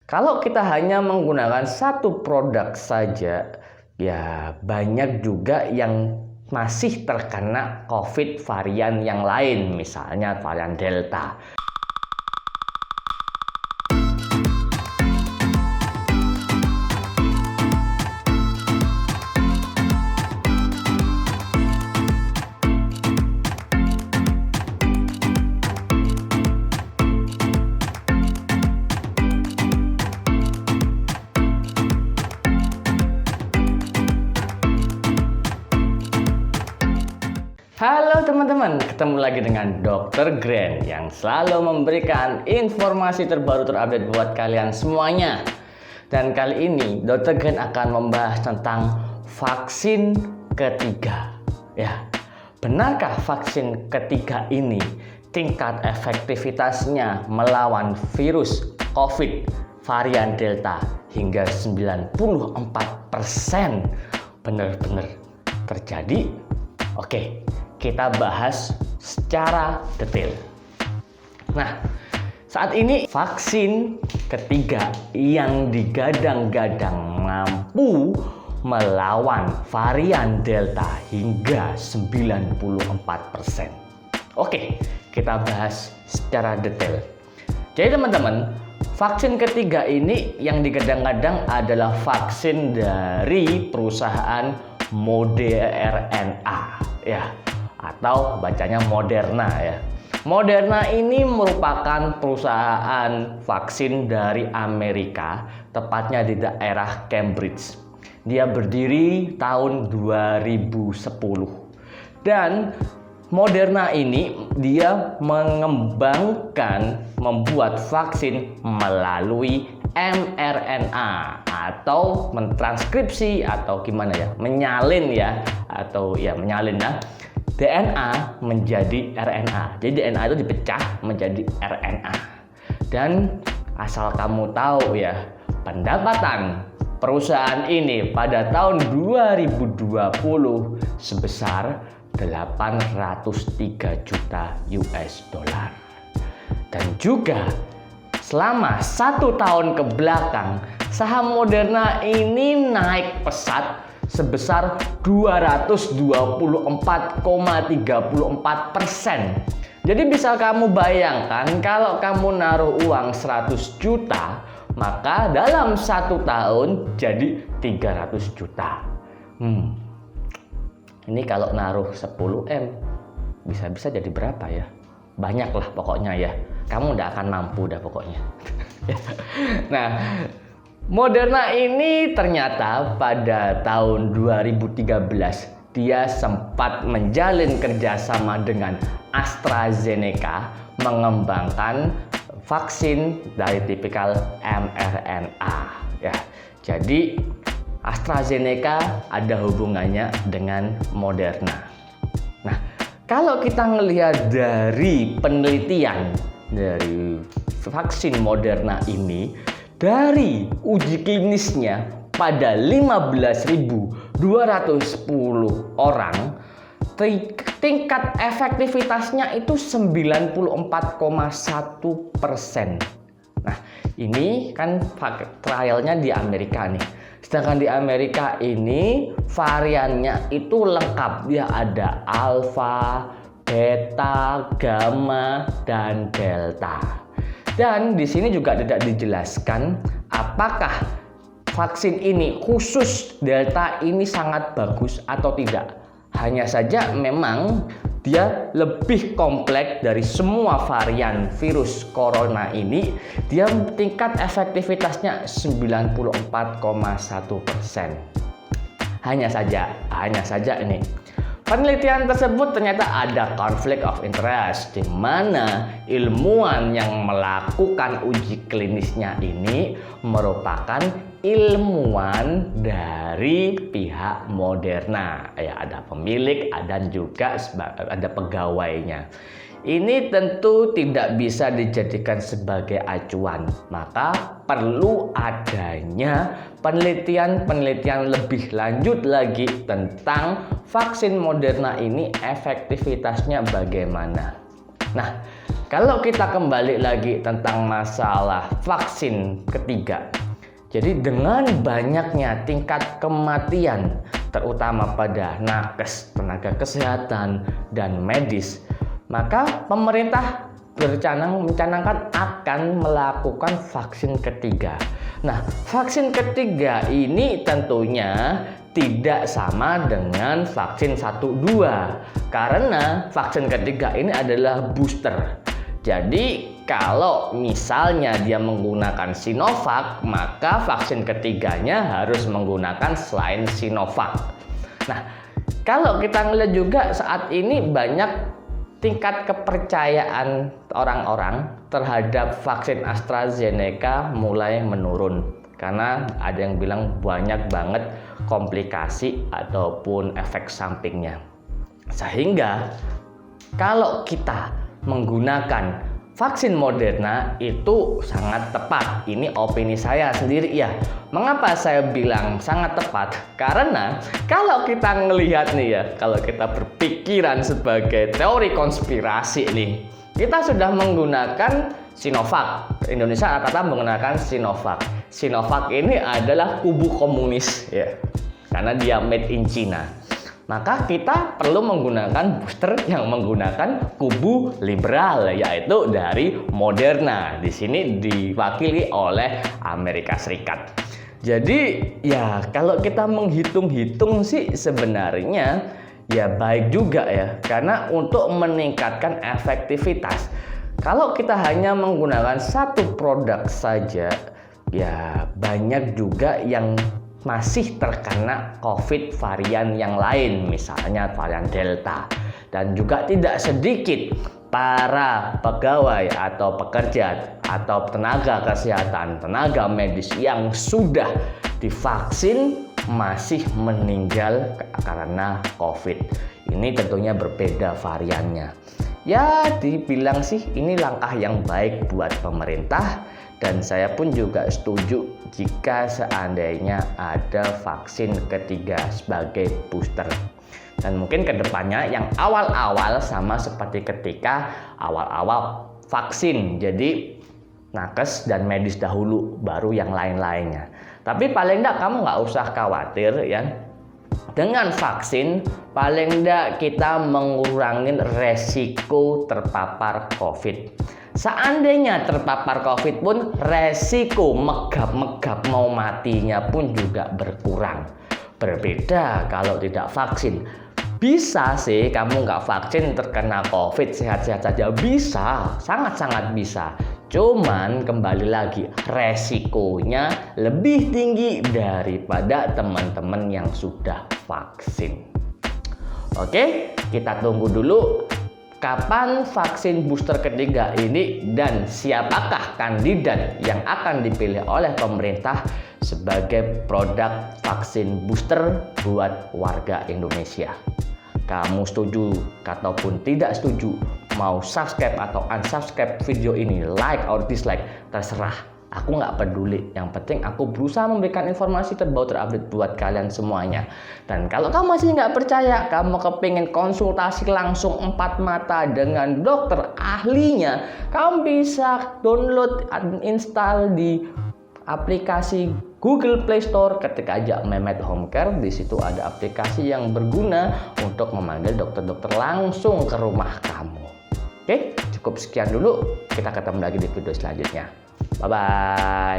Kalau kita hanya menggunakan satu produk saja, ya banyak juga yang masih terkena COVID varian yang lain, misalnya varian Delta. Halo teman-teman, ketemu lagi dengan Dr. Gren yang selalu memberikan informasi terbaru terupdate buat kalian semuanya. Dan kali ini Dr. Gren akan membahas tentang vaksin ketiga. Ya, benarkah vaksin ketiga ini tingkat efektivitasnya melawan virus COVID varian Delta hingga 94% benar-benar terjadi? Oke, kita bahas secara detail. Nah, saat ini vaksin ketiga yang digadang-gadang mampu melawan varian Delta hingga 94%. Oke, kita bahas secara detail. Jadi teman-teman, vaksin ketiga ini yang digadang-gadang adalah vaksin dari perusahaan Moderna, ya, atau bacanya Moderna ya. Moderna ini merupakan perusahaan vaksin dari Amerika, tepatnya di daerah Cambridge. Dia berdiri tahun 2010. Dan Moderna ini dia membuat vaksin melalui mRNA atau mentranskripsi atau gimana ya, menyalin ya, atau ya menyalin ya, DNA menjadi RNA. Jadi DNA itu dipecah menjadi RNA. Dan asal kamu tahu ya, pendapatan perusahaan ini pada tahun 2020 sebesar 803 juta US dollar. Dan juga selama 1 tahun ke belakang, saham Moderna ini naik pesat sebesar 224,34%. Jadi bisa kamu bayangkan kalau kamu naruh uang 100 juta, maka dalam 1 tahun jadi 300 juta. Ini kalau naruh 10 M, bisa-bisa jadi berapa ya? Banyak lah pokoknya ya. Kamu udah akan mampu dah pokoknya. Nah, Moderna ini ternyata pada tahun 2013 dia sempat menjalin kerjasama dengan AstraZeneca mengembangkan vaksin dari tipikal mRNA. Ya, jadi AstraZeneca ada hubungannya dengan Moderna. Nah, kalau kita melihat dari penelitian dari vaksin Moderna ini, dari uji klinisnya pada 15.210 orang, tingkat efektivitasnya itu 94,1%. Nah, ini kan trialnya di Amerika nih. Sedangkan di Amerika ini variannya itu lengkap. Dia ada alfa, beta, gamma, dan delta. Dan di sini juga tidak dijelaskan apakah vaksin ini khusus delta ini sangat bagus atau tidak. Hanya saja memang dia lebih kompleks dari semua varian virus corona ini. Dia tingkat efektivitasnya 94,1%. Hanya saja ini penelitian tersebut ternyata ada conflict of interest, di mana ilmuwan yang melakukan uji klinisnya ini merupakan ilmuwan dari pihak Moderna. Ya, ada pemilik, ada juga ada pegawainya. Ini tentu tidak bisa dijadikan sebagai acuan, maka perlu adanya penelitian lebih lanjut lagi tentang vaksin Moderna ini efektivitasnya bagaimana. Nah, kalau kita kembali lagi tentang masalah vaksin ketiga, jadi dengan banyaknya tingkat kematian, terutama pada nakes, tenaga kesehatan, dan medis, maka pemerintah mencanangkan akan melakukan vaksin ketiga. Nah, vaksin ketiga ini tentunya tidak sama dengan vaksin 1-2 karena vaksin ketiga ini adalah booster. Jadi kalau misalnya dia menggunakan Sinovac, maka vaksin ketiganya harus menggunakan selain Sinovac. Nah, kalau kita ngelihat juga saat ini banyak tingkat kepercayaan orang-orang terhadap vaksin AstraZeneca mulai menurun karena ada yang bilang banyak banget komplikasi ataupun efek sampingnya. Sehingga kalau kita menggunakan vaksin Moderna itu sangat tepat. Ini opini saya sendiri ya. Mengapa saya bilang sangat tepat? Karena kalau kita ngelihat nih ya, kalau kita berpikiran sebagai teori konspirasi nih, kita sudah menggunakan Sinovac. Indonesia rata-rata menggunakan Sinovac. Sinovac ini adalah kubu komunis ya, karena dia made in China. Maka kita perlu menggunakan booster yang menggunakan kubu liberal, yaitu dari Moderna. Di sini diwakili oleh Amerika Serikat. Jadi ya kalau kita menghitung-hitung sih sebenarnya ya baik juga ya, karena untuk meningkatkan efektivitas. Kalau kita hanya menggunakan satu produk saja, ya banyak juga yang masih terkena COVID varian yang lain, misalnya varian Delta. Dan juga tidak sedikit para pegawai atau pekerja atau tenaga kesehatan, tenaga medis yang sudah divaksin masih meninggal karena COVID. Ini tentunya berbeda variannya. Ya, dibilang sih ini langkah yang baik buat pemerintah. Dan saya pun juga setuju jika seandainya ada vaksin ketiga sebagai booster. Dan mungkin kedepannya yang awal-awal sama seperti ketika awal-awal vaksin. Jadi nakes dan medis dahulu, baru yang lain-lainnya. Tapi paling enggak kamu nggak usah khawatir ya. Dengan vaksin paling enggak kita mengurangi resiko terpapar COVID. Seandainya terpapar COVID pun resiko megap-megap mau matinya pun juga berkurang. Berbeda kalau tidak vaksin. Bisa sih kamu nggak vaksin terkena COVID sehat-sehat saja. Bisa, sangat-sangat bisa. Cuman kembali lagi resikonya lebih tinggi daripada teman-teman yang sudah vaksin. Oke, kita tunggu dulu kapan vaksin booster ketiga ini dan siapakah kandidat yang akan dipilih oleh pemerintah sebagai produk vaksin booster buat warga Indonesia. Kamu setuju ataupun tidak setuju, mau subscribe atau unsubscribe video ini, like or dislike, terserah. Aku nggak peduli, yang penting aku berusaha memberikan informasi terbaru terupdate buat kalian semuanya. Dan kalau kamu masih nggak percaya, kamu kepingin konsultasi langsung 4 mata dengan dokter ahlinya, kamu bisa download dan install di aplikasi Google Play Store, ketik aja Mehmet Home Care. Di situ ada aplikasi yang berguna untuk memanggil dokter-dokter langsung ke rumah kamu. Oke, cukup sekian dulu. Kita ketemu lagi di video selanjutnya. Bye-bye.